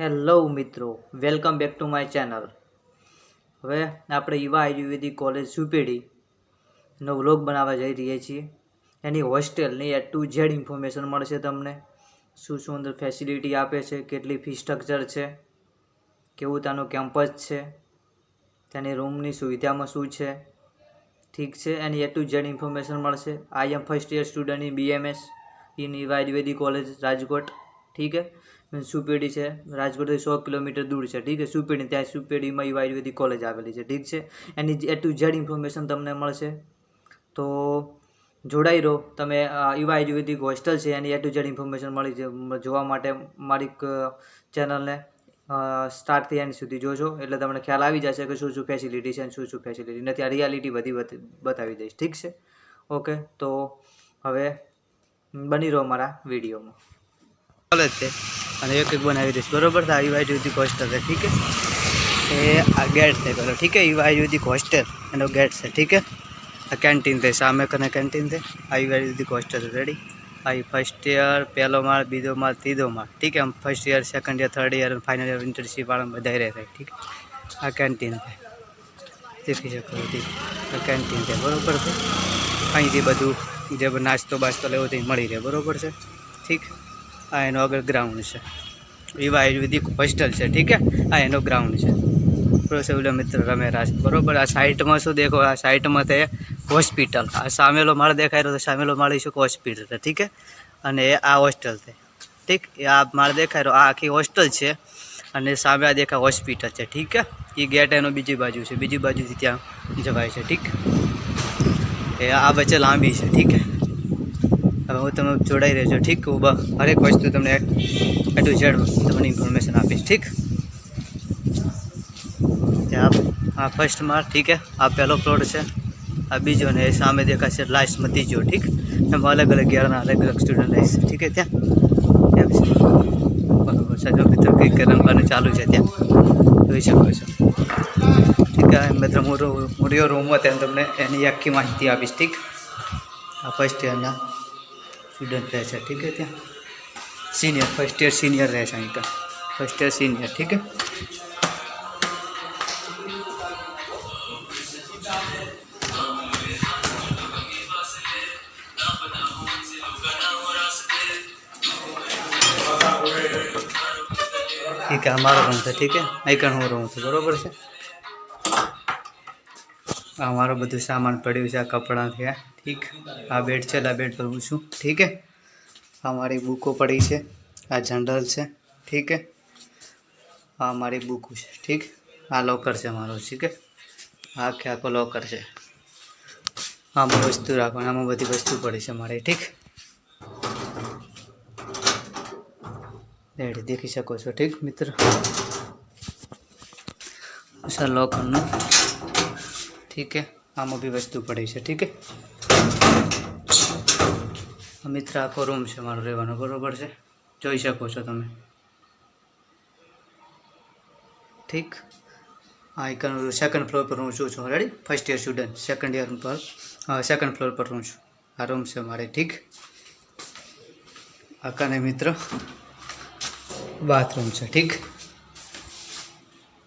Hello મિત્રો, welcome back to my channel. હવે આપણે યુવા આયુર્વેદિક કોલેજ સુપેડીનો વ્લોગ બનાવવા જઈ રહ્યા છીએ। એની હોસ્ટેલની A to Z ઇન્ફોર્મેશન મળશે તમને। શું શું અંદર ફેસિલિટી આપે છે, કેટલી ફી સ્ટ્રક્ચર છે, કેવું ત્યાંનું કેમ્પસ છે, ત્યાંની રૂમની સુવિધામાં શું છે, ઠીક છે। એની A to Z ઇન્ફોર્મેશન મળશે। I am first year student in BMS in Yuva Ayurvedic college Rajkot, ठीक है। सुपेडी है राजकोट से 100 किलोमीटर दूर है, ठीक है। सुपेडी त्या सुपेडी में युवा आयुर्वेदिक कॉलेज आवेली है, ठीक है। Any A to Z information तमने मळशे, तो जोड़ाई रहो तमे। युवा आयुर्वेदिक होस्टेल है any A to Z information मळी जोवा माटे मारी चेनल ने स्टार्ट थी एंड सुधी जोजो, एटले तमने ख्याल आवी जशे कि शुं शुं फेसिलिटी छे, शुं शुं फेसिलिटी नथी। आ रियालिटी बधी बतावी दईश, ठीक है। ओके, तो हवे बनी रहो मारा विडियो में। कॉलेज है और एक एक बनावी दईश, बराबर। था युवा आयुर्वेदिक होस्टेल है, ठीक है। ये आ गेट है पेलो, ठीक है। युवा आयुर्वेदिक होस्टेल एनो गेट है, ठीक है। आ कैंटीन थे सामे कने कैंटीन थे। आ युवा आयुर्वेदिक होस्टेल रेडी। आई फर्स्ट ईयर पहलो माळ, बीजो माळ, तीजो माळ, ठीक है। हम first year, second year, third year, final year internship वाला बधाई रहता है, ठीक है। आ कैंटीन थे, देखी सको, ठीक। आ कैंटीन थे, बराबर है। અહીંથી બધું જે નાસ્તો બાસ્તો લેવો તે મળી રહે, બરાબર છે, ठीक। आ एनो अगर ग्राउंड है, युवा आयुर्वेदिक होस्टेल है, ठीक है। आ एनो ग्राउंड है, बराबर। मित्र रमे राज, बराबर। आ साइड में शू देखो, आ साइड में थे हॉस्पिटल। आ सामेलो माळ देखाय रह्यो, सामेलो माळ शू हॉस्पिटल है, ठीक है। अने आ होस्टेल है, ठीक। आ माळ देखाय रह्यो, आ आखी होस्टेल है। अने सामे आ देखा हॉस्पिटल है, ठीक है। ये गेट एनो बीजी बाजू है, बीजी बाजू थी त्यां जवाय छे, ठीक। ए आ वच्चे लांबी है, ठीक है। હવે હું તમે જોડાઈ રહેજો, ઠીક। હું હરેક વસ્તુ તમને A to Z તમને ઇન્ફોર્મેશન આપીશ, ઠીક। આ ફર્સ્ટ માળ, ठीक है। આ પહેલો પ્લોટ છે, આ બીજો ને સામે દેખાશે લાસ્ટમાં ત્રીજો, ઠીક। એમાં અલગ અલગ યરના અલગ અલગ સ્ટુડન્ટ રહે છે, ઠીક है। ત્યાં બરાબર છે। જો મિત્રો કંઈક રમવાનું ચાલુ છે ત્યાં, જોઈ શકો છો, ઠીક है। મિત્ર મોડિયો રૂમ હોય ત્યાં તમને એની આખી માહિતી આપીશ, ઠીક। આ ફર્સ્ટ યરના स्टूडेंट रहे, ठीक है। त्या सीनियर, फर्स्ट ईयर सीनियर रहे, अहीं का फर्स्ट ईयर सीनियर, ठीक है। ठीक है, हमारा रूम था, ठीक है। અહીં કણ હું રહું છું, બરાબર છે। हमारा બધું सामान પડ્યું છે, આ કપડાં છે, ठीक। आ बेड છે, આ बेड पर હું છું, ठीक है। हमारी बुको पड़ी है, आ जनरल है, ठीक है। आ हमारी बुक है, ठीक। आ लॉकर है हमारो, ठीक है। आखे आखो लॉकर है। आम वस्तु राखो, आम बधी वस्तु पड़ी है हमारे, ठीक। रेडी देखी सको છો, ठीक मित्र। सर लॉकर नो, ठीक है। आम भी वस्तु पड़ी है, ठीक है। मित्र आखो रूम है मारो रहवानो, बराबर है, जोई शको छो तमे, ठीक। हाँ, एक सेकंड फ्लोर पर हूँ छूँ, ready. First year student second year पर सेकंड फ्लोर पर हूँ छूँ। आ रूम है मारे, ठीक। आकाने मित्र बाथरूम है, ठीक।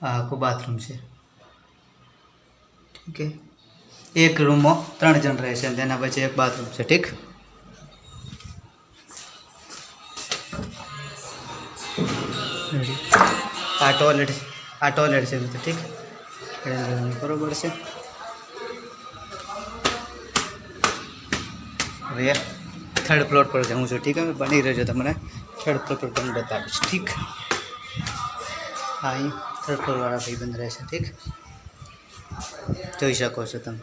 आखो बाथरूम है, ठीक है। एक रूम में 3 जन रहे हैं, तेना वच्चे एक बाथरूम है, ठीक। आ टॉयलेट से मित्र, ठीक। बराबर से। भैया थर्ड फ्लोर पर जाऊँ छूँ, ठीक है। बनी रहो तमने थर्ड फ्लोर पर तमने बतावीश, ठीक। हाँ, अहीं थर्ड फ्लोर वाला भाई बंद रहे, ठीक। જોઈ શકો છો તમે,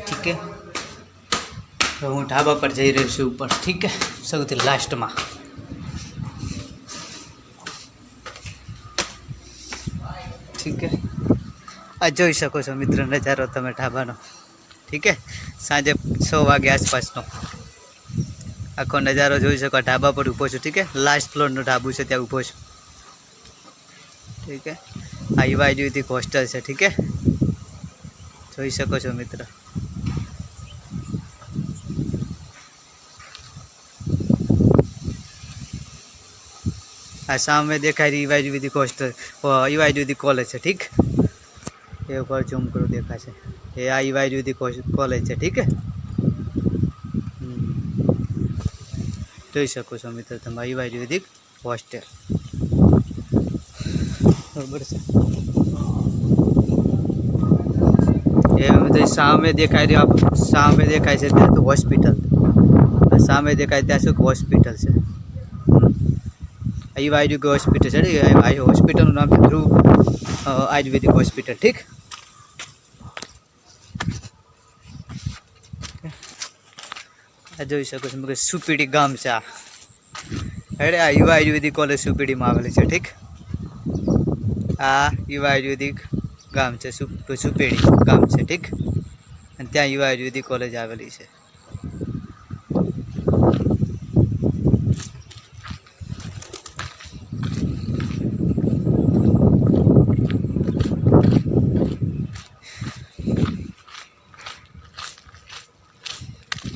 ठीक है। तो हूँ ढाबा पर जई रही छूँ ऊपर, ठीक है। સૌથી લાસ્ટમાં, ठीक है। आ જોઈ શકો છો મિત્ર નજારો તમે ઢાબાનો, ठीक है। સાંજે 6 વાગે આસપાસનો આખો નજારો જોઈ શકો। ઢાબા પર ઊભો છું, ठीक है। લાસ્ટ ફ્લોરનું ઢાબુ છે, ત્યાં ઊભો છું, ठीक है। आ युवा आयुर्वेदिक होस्टेल है, ठीक है। જોઈ શકો છો મિત્ર। આ સામે દેખાય રહી યુવા આયુર્વેદિક હોસ્ટેલ યુવા આયુર્વેદિક કોલેજ છે ઠીક એ ઉપર ઝૂમ કરું દેખાશે એ આ યુવા આયુર્વેદિક કોલેજ છે ઠીક જોઈ શકો છો મિત્રો તમે યુવા આયુર્વેદિક હોસ્ટેલ બરાબર છે એ મિત્રો સામે દેખાય રહ્યું સામે દેખાય છે ત્યાં તો હોસ્પિટલ સામે દેખાય ત્યાં શું હોસ્પિટલ છે યુવા આયુર્વેદિક હોસ્પિટલ છે હોસ્પિટલનું નામ છે ધ્રુવ આયુર્વેદિક હોસ્પિટલ ઠીક આ જોઈ શકો છો સુપીડી ગામ છે આ આ યુવા આયુર્વેદિક કોલેજ સુપીડીમાં આવેલી છે ઠીક આ યુવા આયુર્વેદિક ગામ છે સુપેડી ગામ છે ઠીક અને ત્યાં યુવા આયુર્વેદિક કોલેજ આવેલી છે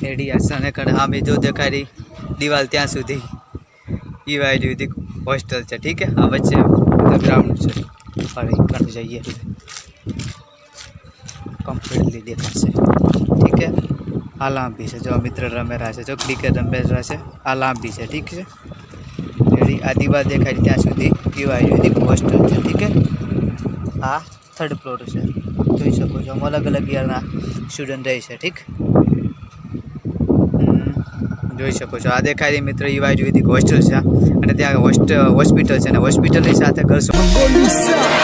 એડી આસાને કણ સામે જો દેખાય રહી દિવાલ ત્યાં સુધી યુવા આયુર્વેદિક હોસ્ટેલ છે ઠીક આ વચ્ચે ગ્રાઉન્ડ છે કણ જઈએ કમ્પ્લીટલી દેખાશે ઠીક છે આ લાંબી છે જો મિત્ર રમેરા છે જો ક્રિકેટ રમેરા છે આ લાંબી છે ઠીક છે એડી આ દિવાલ દેખાય ત્યાં સુધી યુવા આયુર્વેદિક હોસ્ટેલ છે ઠીક આ 3rd ફ્લોર છે જોઈ શકો છો અલગ અલગ યરના સ્ટુડન્ટ રહે છે ઠીક જોઈ શકો છો આ દેખાય મિત્ર યુવા આયુર્વેદિક હોસ્ટેલ છે અને ત્યાં હોસ્પિટલ છે અને હોસ્પિટલની સાથે કરશું